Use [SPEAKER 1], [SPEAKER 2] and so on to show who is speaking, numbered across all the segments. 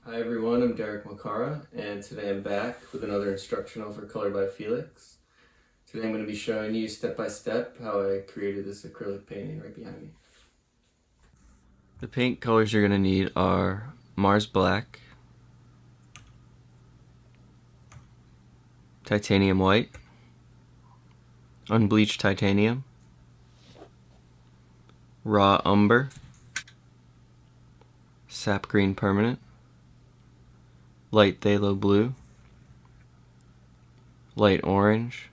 [SPEAKER 1] Hi everyone, I'm Derek Makara, and today I'm back with another instructional for ColorByFeliks. Today I'm going to be showing you step by step how I created this acrylic painting right behind me. The paint colors you're going to need are Mars Black, Titanium White, Unbleached Titanium, Raw Umber, Sap Green Permanent, Light Phthalo Blue, Light Orange,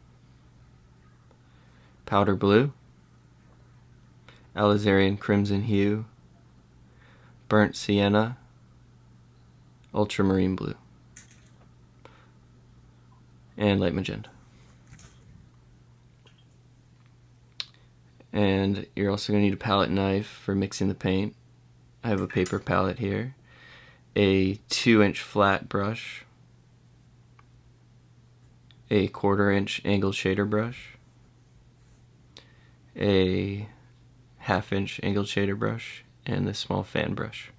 [SPEAKER 1] Powder Blue, Alizarian Crimson Hue, Burnt Sienna, Ultramarine Blue, and Light Magenta. And you're also going to need a palette knife for mixing the paint. I have a paper palette here, a 2-inch flat brush, a 1/4-inch angled shader brush, a 1/2-inch angled shader brush, and this small fan brush.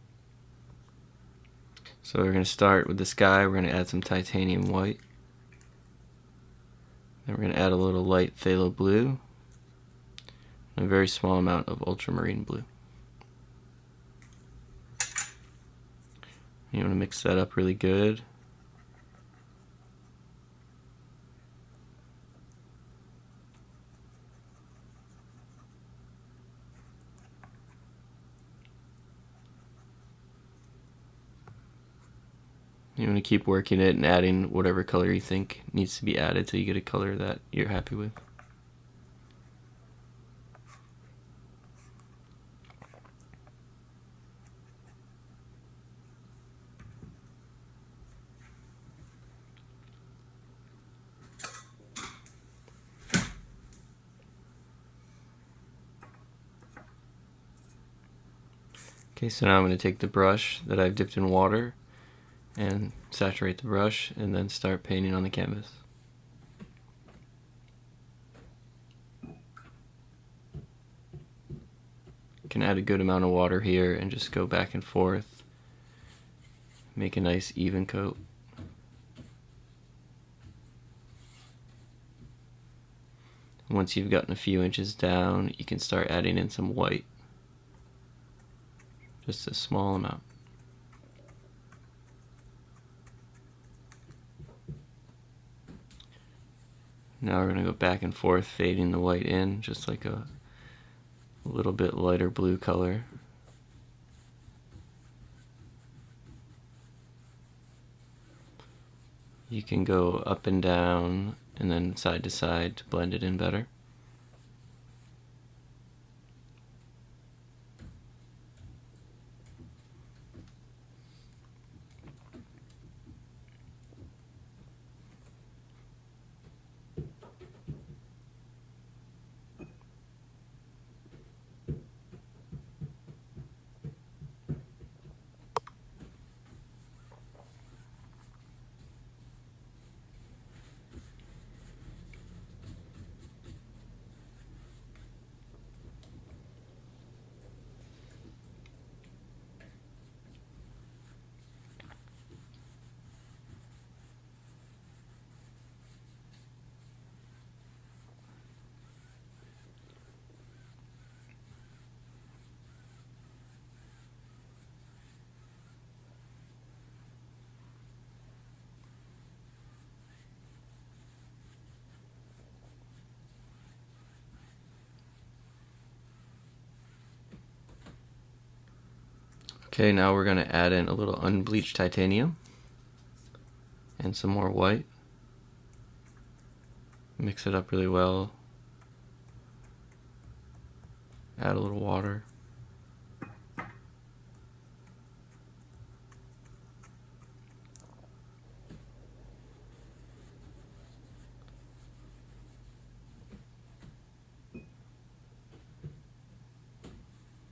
[SPEAKER 1] So we're going to start with the sky. We're going to add some titanium white. Then we're going to add a little light phthalo blue, and a very small amount of ultramarine blue. You want to mix that up really good. You want to keep working it and adding whatever color you think needs to be added till you get a color that you're happy with. Okay, so now I'm going to take the brush that I've dipped in water and saturate the brush and then start painting on the canvas. You can add a good amount of water here and just go back and forth. Make a nice even coat. Once you've gotten a few inches down, you can start adding in some white. Just a small amount. Now we're going to go back and forth, fading the white in, just like a little bit lighter blue color. You can go up and down and then side to side to blend it in better. Okay, now we're going to add in a little unbleached titanium and some more white. Mix it up really well. Add a little water.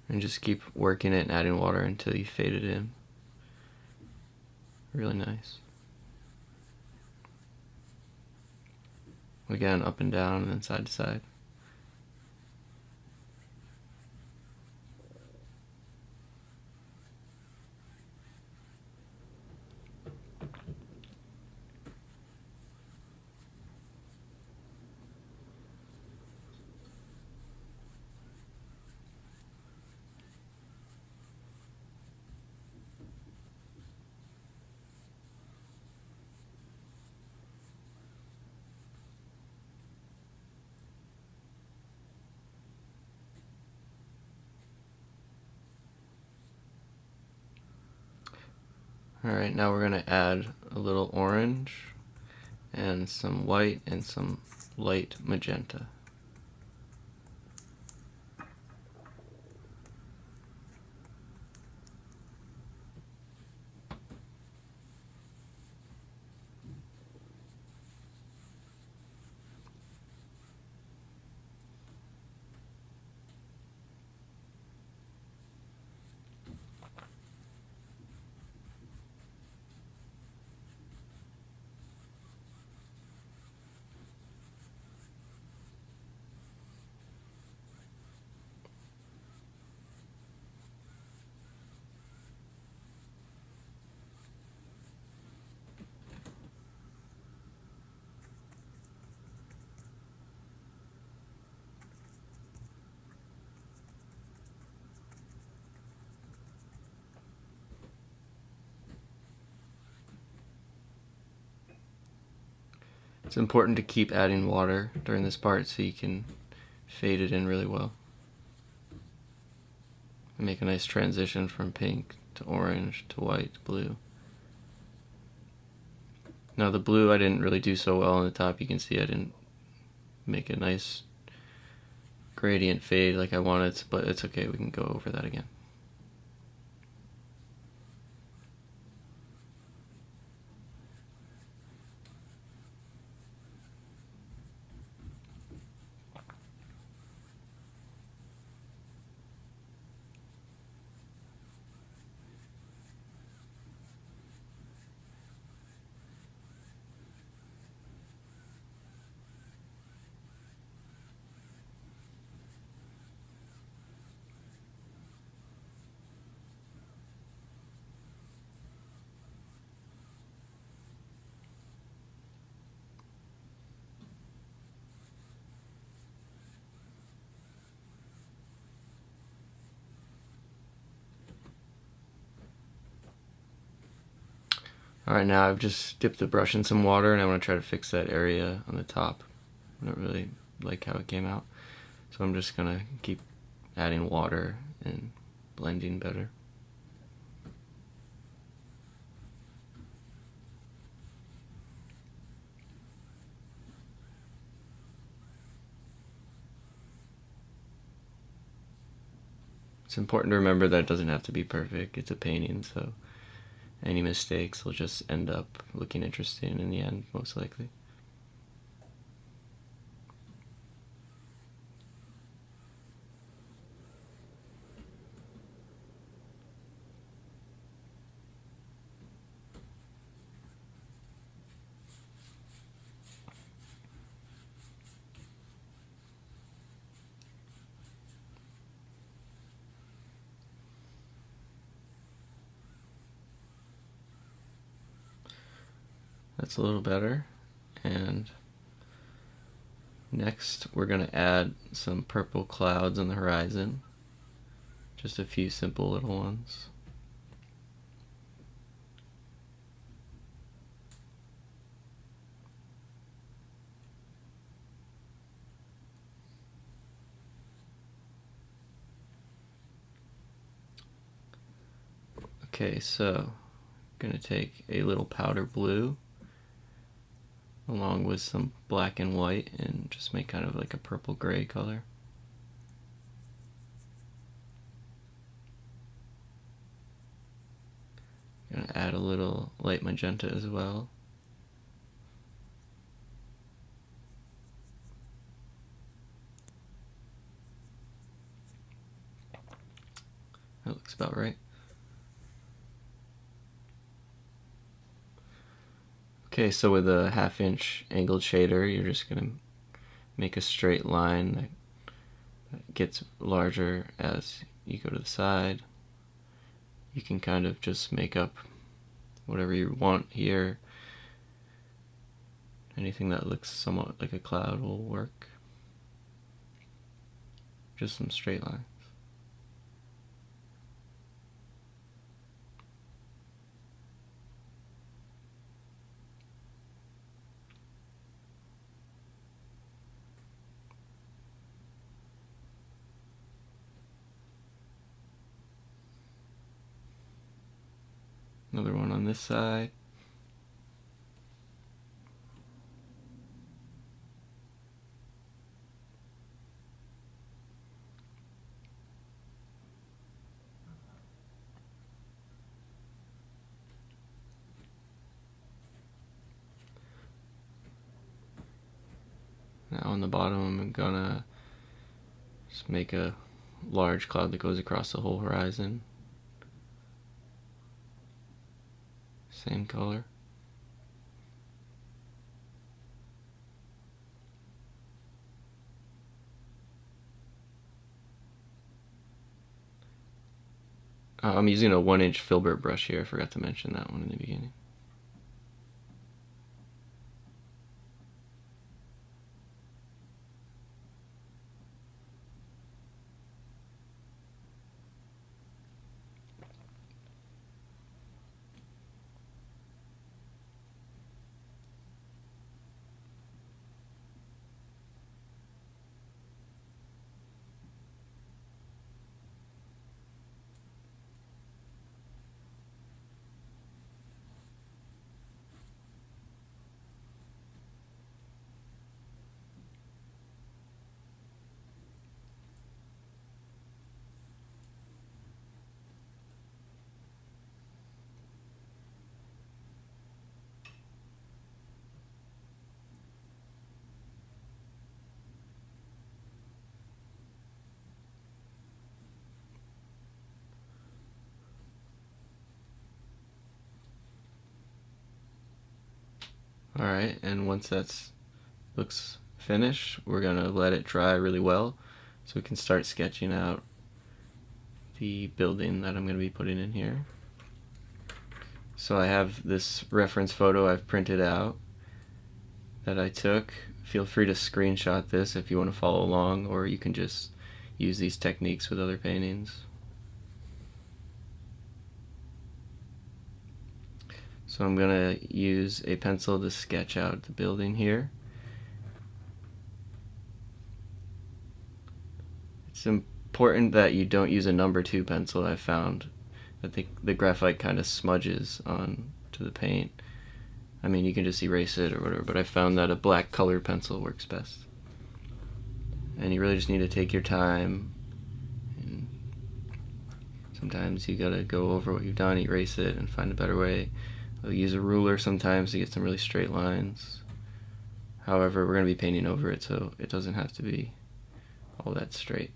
[SPEAKER 1] And just keep working it and adding water until you fade it in. Really nice. Again, up and down and then side to side. Alright, now we're going to add a little orange and some white and some light magenta. It's important to keep adding water during this part so you can fade it in really well. And make a nice transition from pink to orange to white to blue. Now the blue I didn't really do so well on the top. You can see I didn't make a nice gradient fade like I wanted, but it's okay, we can go over that again. Alright, now I've just dipped the brush in some water and I want to try to fix that area on the top. I don't really like how it came out. So I'm just going to keep adding water and blending better. It's important to remember that it doesn't have to be perfect. It's a painting, so any mistakes will just end up looking interesting in the end, most likely. That's a little better. And next we're going to add some purple clouds on the horizon. Just a few simple little ones. Okay, so I'm going to take a little powder blue along with some black and white and just make kind of like a purple gray color. I'm going to add a little light magenta as well. That looks about right. Okay, so with a 1/2 inch angled shader, you're just going to make a straight line that gets larger as you go to the side. You can kind of just make up whatever you want here. Anything that looks somewhat like a cloud will work. Just some straight lines. Another one on this side. Now on the bottom, I'm gonna just make a large cloud that goes across the whole horizon. Same color. I'm using a 1-inch filbert brush here. I forgot to mention that one in the beginning. Alright, and once that's looks finished, we're gonna let it dry really well so we can start sketching out the building that I'm gonna be putting in here. So I have this reference photo I've printed out that I took. Feel free to screenshot this if you want to follow along, or you can just use these techniques with other paintings. So I'm gonna use a pencil to sketch out the building here. It's important that you don't use a number 2 pencil. I found that the graphite kind of smudges on to the paint. I mean, you can just erase it or whatever, but I found that a black color pencil works best. And you really just need to take your time. And sometimes you gotta go over what you've done, erase it, and find a better way. I'll use a ruler sometimes to get some really straight lines. However, we're gonna be painting over it, so it doesn't have to be all that straight.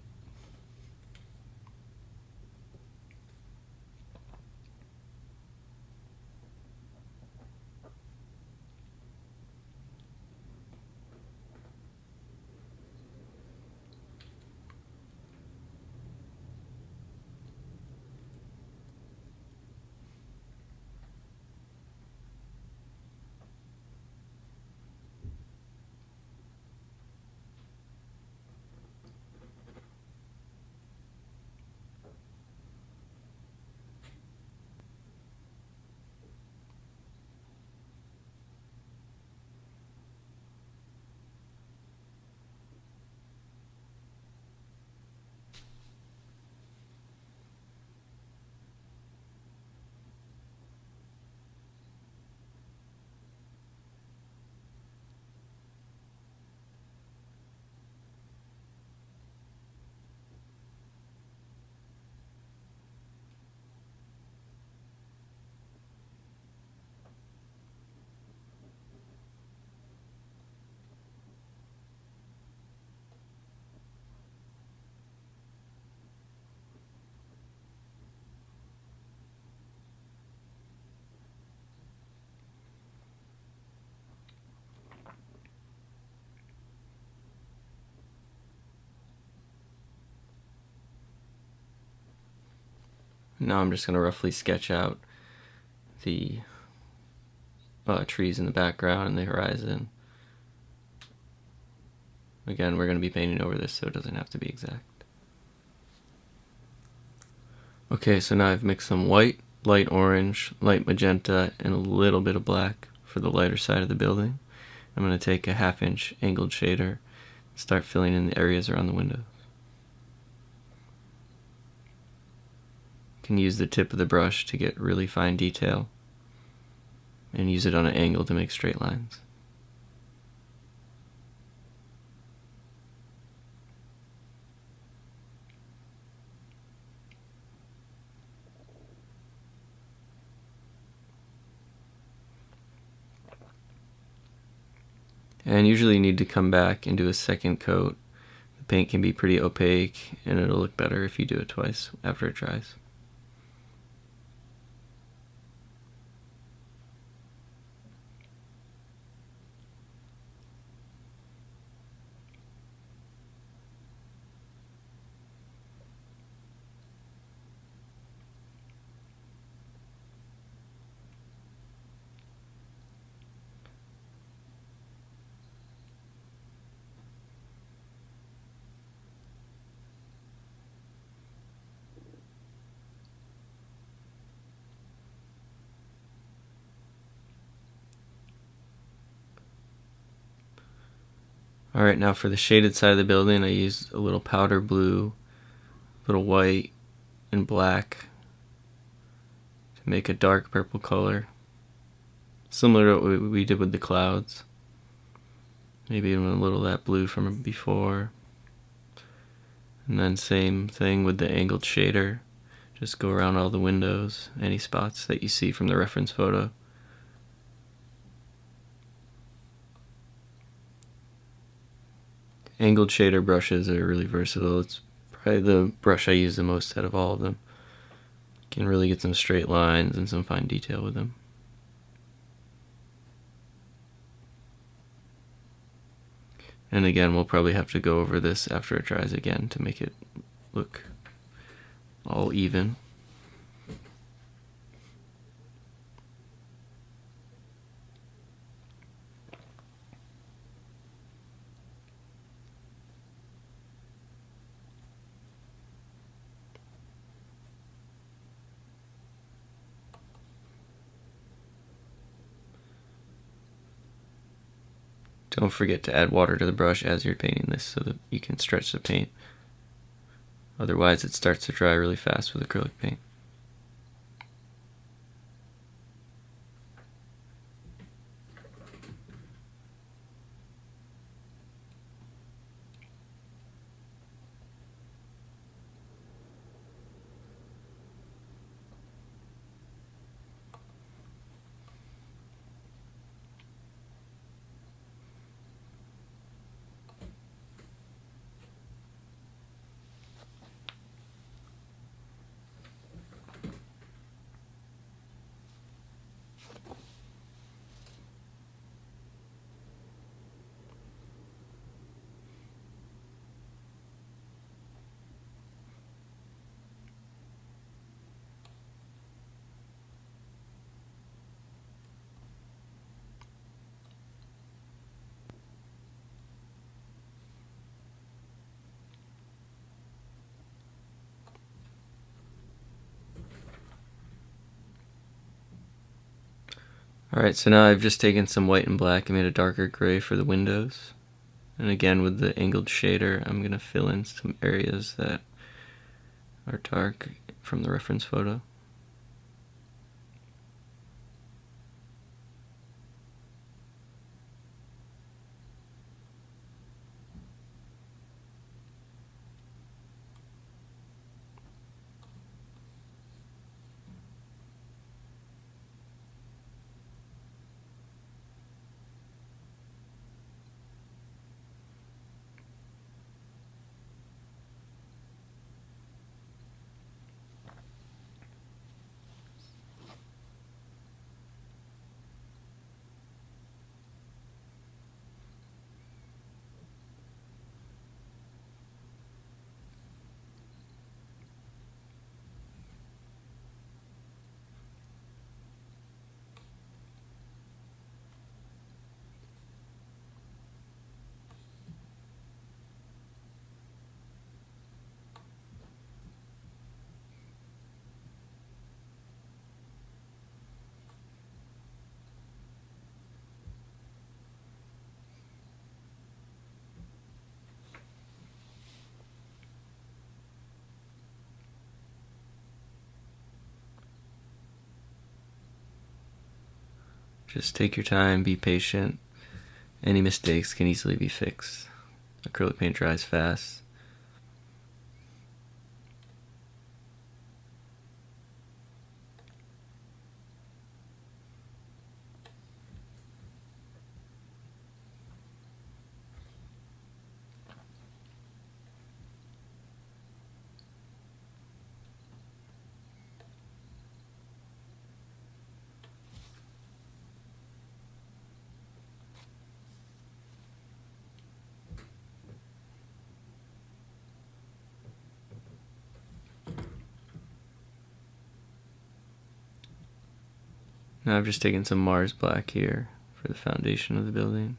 [SPEAKER 1] Now I'm just going to roughly sketch out the trees in the background and the horizon. Again, we're going to be painting over this, so it doesn't have to be exact. Okay, so now I've mixed some white, light orange, light magenta, and a little bit of black for the lighter side of the building. I'm going to take a 1/2-inch angled shader and start filling in the areas around the windows. can use the tip of the brush to get really fine detail and use it on an angle to make straight lines. And usually you need to come back and do a second coat. The paint can be pretty opaque and it'll look better if you do it twice after it dries. Alright, now for the shaded side of the building, I used a little powder blue, a little white, and black to make a dark purple color. Similar to what we did with the clouds. Maybe even a little of that blue from before. And then same thing with the angled shader. Just go around all the windows, any spots that you see from the reference photo. Angled shader brushes are really versatile. It's probably the brush I use the most out of all of them. You can really get some straight lines and some fine detail with them. And again, we'll probably have to go over this after it dries again to make it look all even. Don't forget to add water to the brush as you're painting this so that you can stretch the paint. Otherwise it starts to dry really fast with acrylic paint. Alright, so now I've just taken some white and black and made a darker gray for the windows. And again, with the angled shader, I'm going to fill in some areas that are dark from the reference photo. Just take your time, be patient. Any mistakes can easily be fixed. Acrylic paint dries fast. Now I've just taken some Mars black here for the foundation of the building.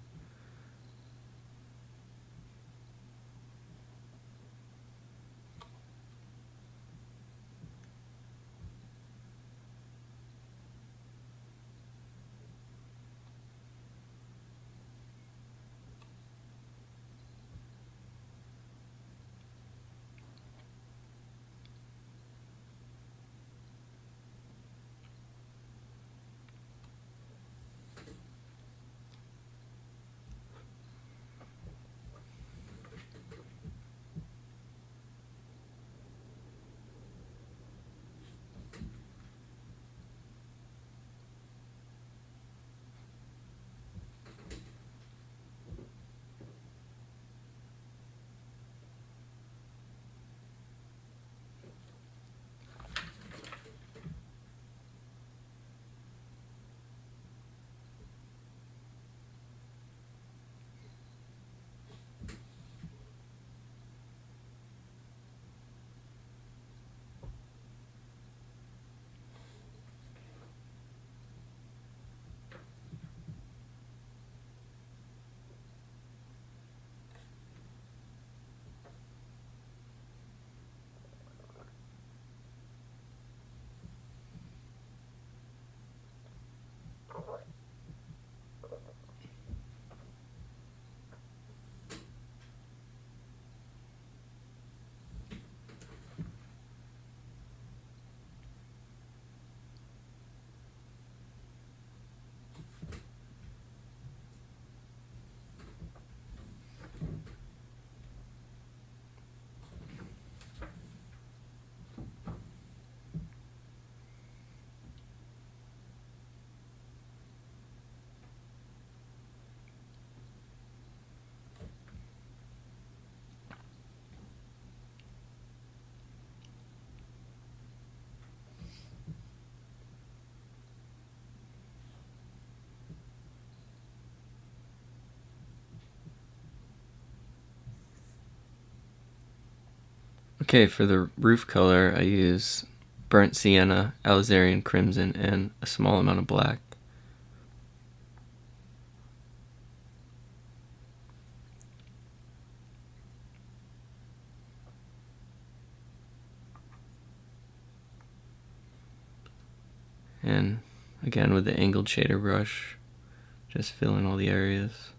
[SPEAKER 1] Okay, for the roof color, I use burnt sienna, alizarian crimson, and a small amount of black. And again, with the angled shader brush, just fill in all the areas.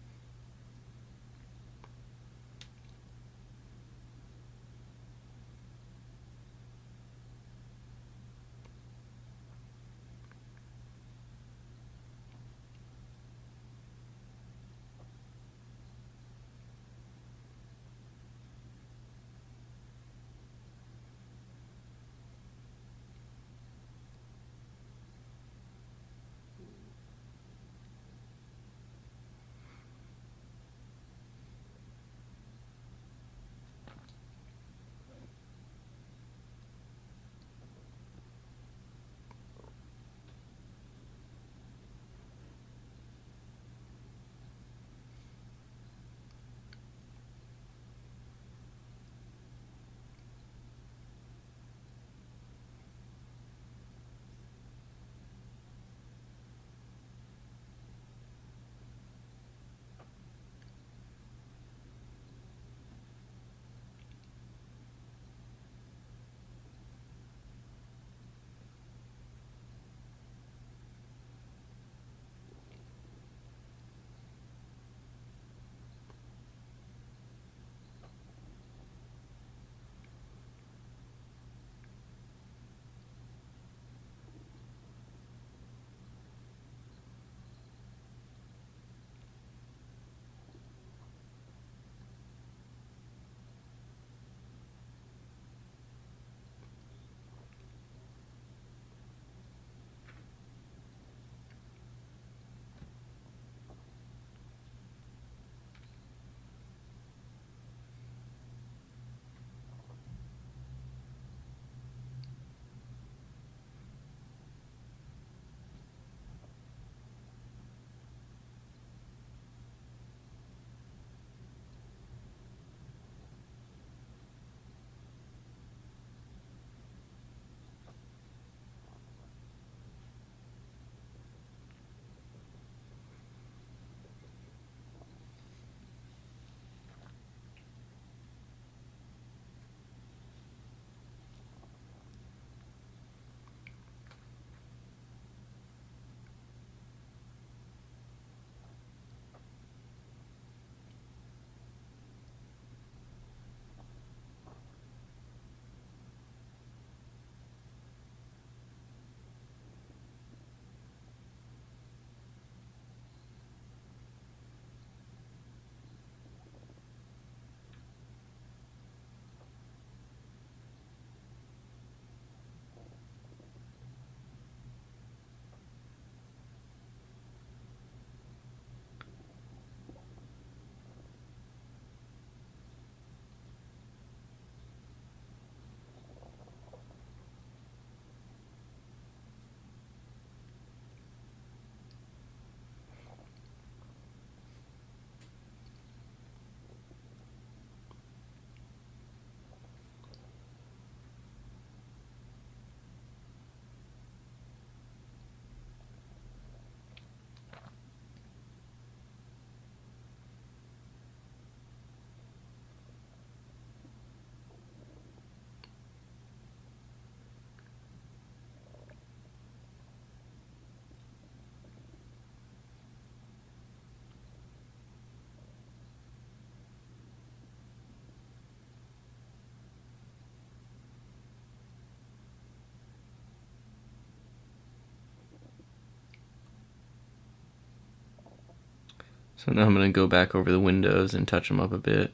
[SPEAKER 1] So now I'm going to go back over the windows and touch them up a bit.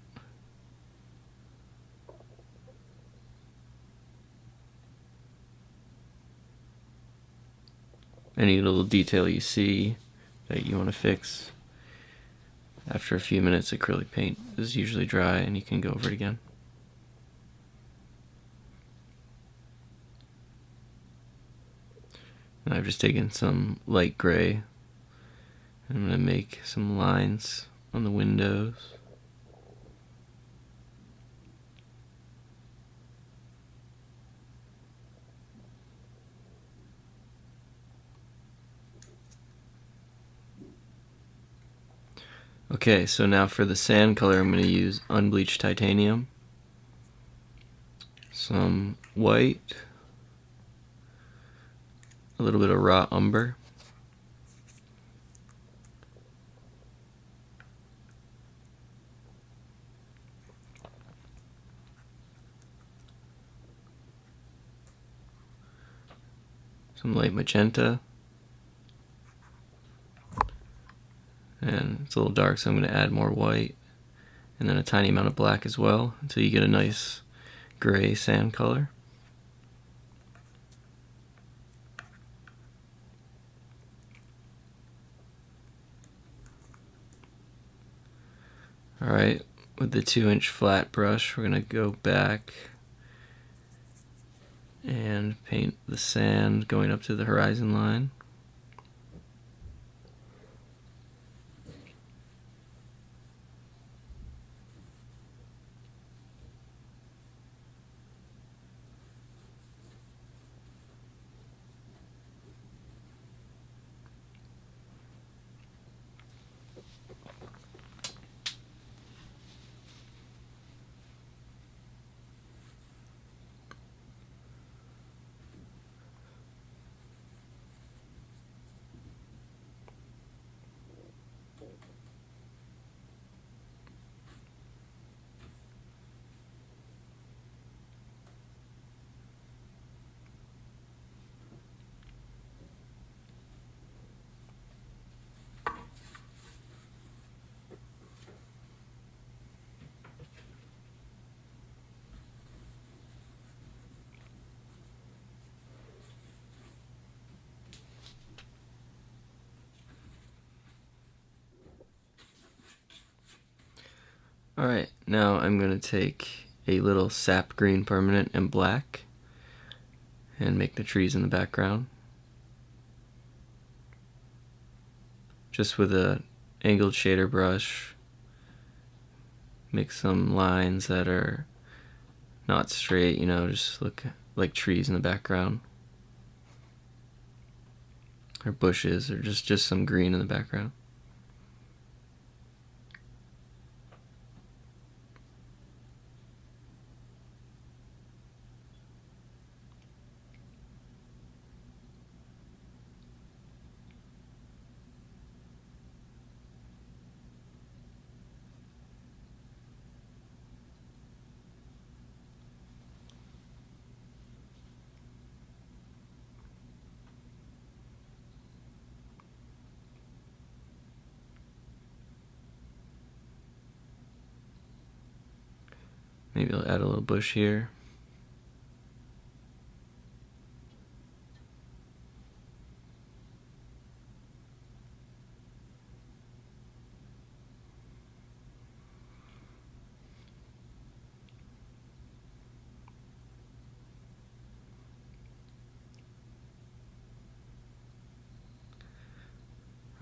[SPEAKER 1] Any little detail you see that you want to fix, after a few minutes acrylic paint is usually dry and you can go over it again. And I've just taken some light gray. I'm going to make some lines on the windows. Okay, so now for the sand color, I'm going to use unbleached titanium, some white, a little bit of raw umber, some light magenta, and it's a little dark, so I'm going to add more white, and then a tiny amount of black as well, until you get a nice gray sand color. Alright, with the 2-inch flat brush, we're going to go back and paint the sand going up to the horizon line. Alright, now I'm going to take a little sap green permanent and black and make the trees in the background. Just with a angled shader brush, make some lines that are not straight, just look like trees in the background. Or bushes, or just some green in the background. Maybe I'll add a little bush here.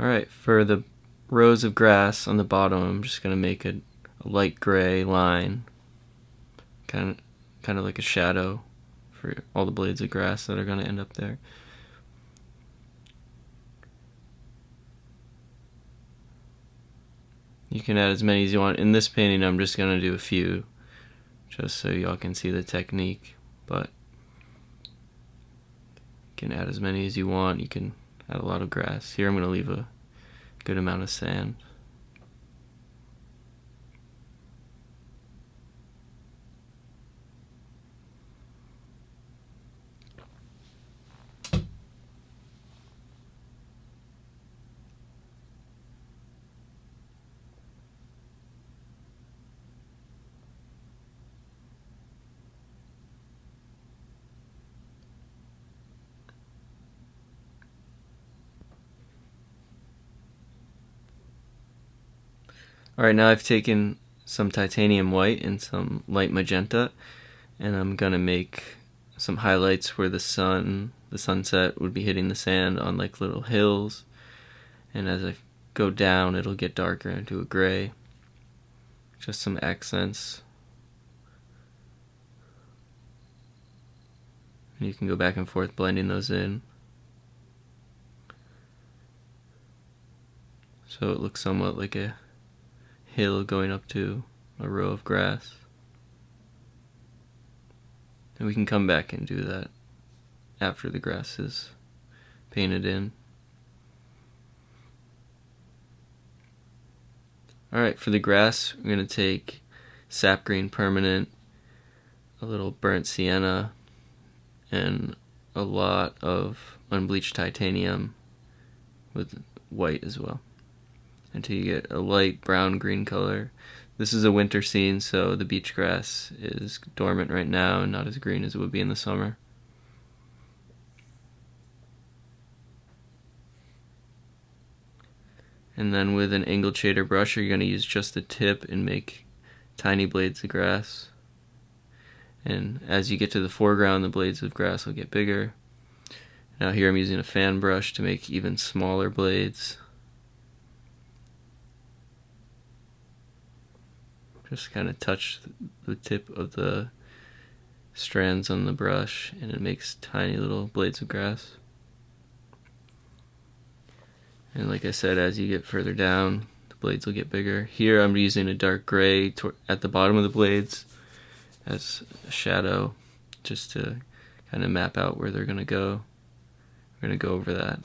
[SPEAKER 1] Alright, for the rows of grass on the bottom, I'm just going to make a light gray line, kind of like a shadow for all the blades of grass that are going to end up there. You can add as many as you want. In this painting, I'm just going to do a few, just so y'all can see the technique, but you can add as many as you want. You can add a lot of grass. Here I'm going to leave a good amount of sand. Alright, now I've taken some titanium white and some light magenta, and I'm gonna make some highlights where the sunset would be hitting the sand on like little hills, and as I go down it'll get darker into a gray. Just some accents. And you can go back and forth blending those in, so it looks somewhat like a hill going up to a row of grass. And we can come back and do that after the grass is painted in. Alright, for the grass, we're going to take sap green permanent, a little burnt sienna, and a lot of unbleached titanium with white as well, until you get a light brown-green color. This is a winter scene, so the beach grass is dormant right now and not as green as it would be in the summer. And then with an angled shader brush, you're going to use just the tip and make tiny blades of grass. And as you get to the foreground, the blades of grass will get bigger. Now here I'm using a fan brush to make even smaller blades. Just kind of touch the tip of the strands on the brush and it makes tiny little blades of grass. And like I said, as you get further down, the blades will get bigger. Here I'm using a dark gray at the bottom of the blades as a shadow, just to kind of map out where they're going to go. We're going to go over that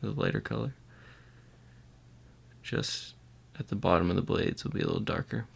[SPEAKER 1] with a lighter color. Just at the bottom of the blades will be a little darker.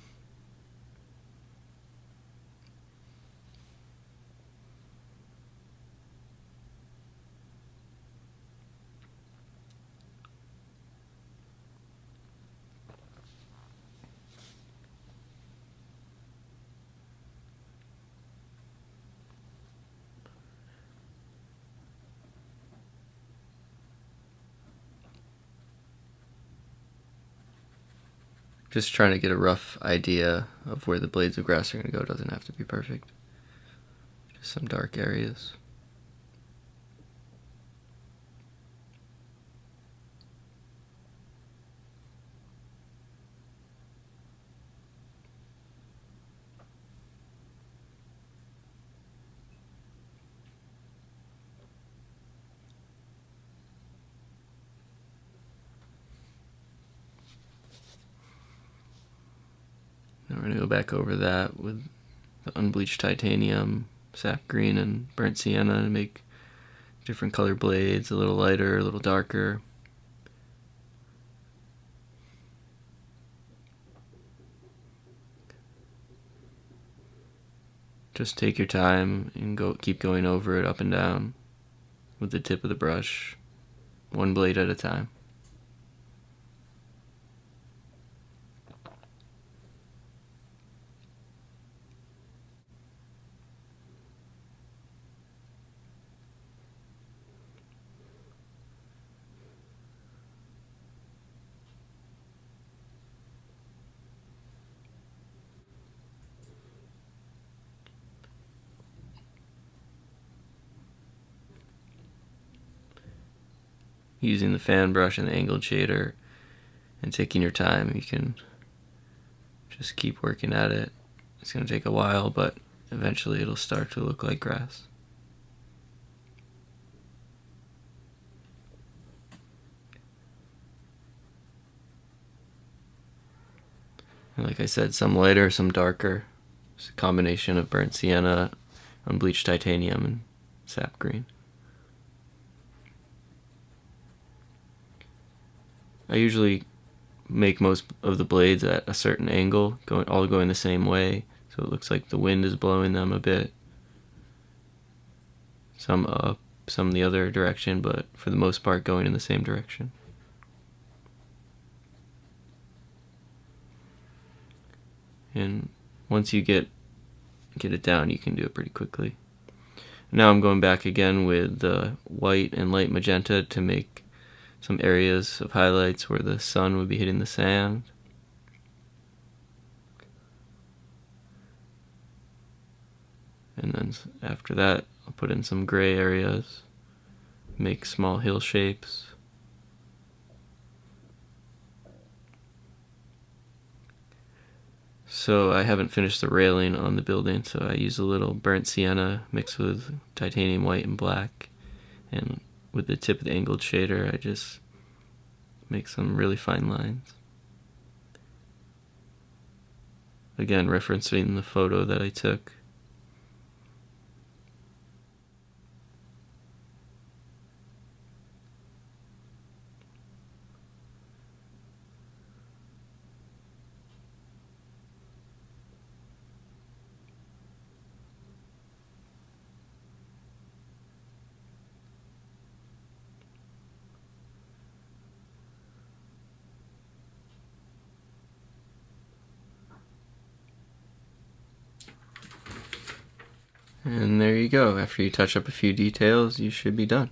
[SPEAKER 1] Just trying to get a rough idea of where the blades of grass are going to go. Doesn't have to be perfect. Just some dark areas. Now we're going to go back over that with the unbleached titanium, sap green, and burnt sienna and make different color blades, a little lighter, a little darker. Just take your time and keep going over it up and down with the tip of the brush, one blade at a time. Using the fan brush and the angled shader and taking your time, you can just keep working at it. It's going to take a while, but eventually it'll start to look like grass. And like I said, some lighter, some darker. It's a combination of burnt sienna, unbleached titanium, and sap green. I usually make most of the blades at a certain angle, all going the same way, so it looks like the wind is blowing them a bit. Some up, some the other direction, but for the most part going in the same direction. And once you get it down, you can do it pretty quickly. Now I'm going back again with the white and light magenta to make some areas of highlights where the sun would be hitting the sand. And then after that, I'll put in some gray areas, make small hill shapes. So I haven't finished the railing on the building, so I use a little burnt sienna mixed with titanium white and black. And with the tip of the angled shader, I just make some really fine lines. Again, referencing the photo that I took. And there you go. After you touch up a few details, you should be done.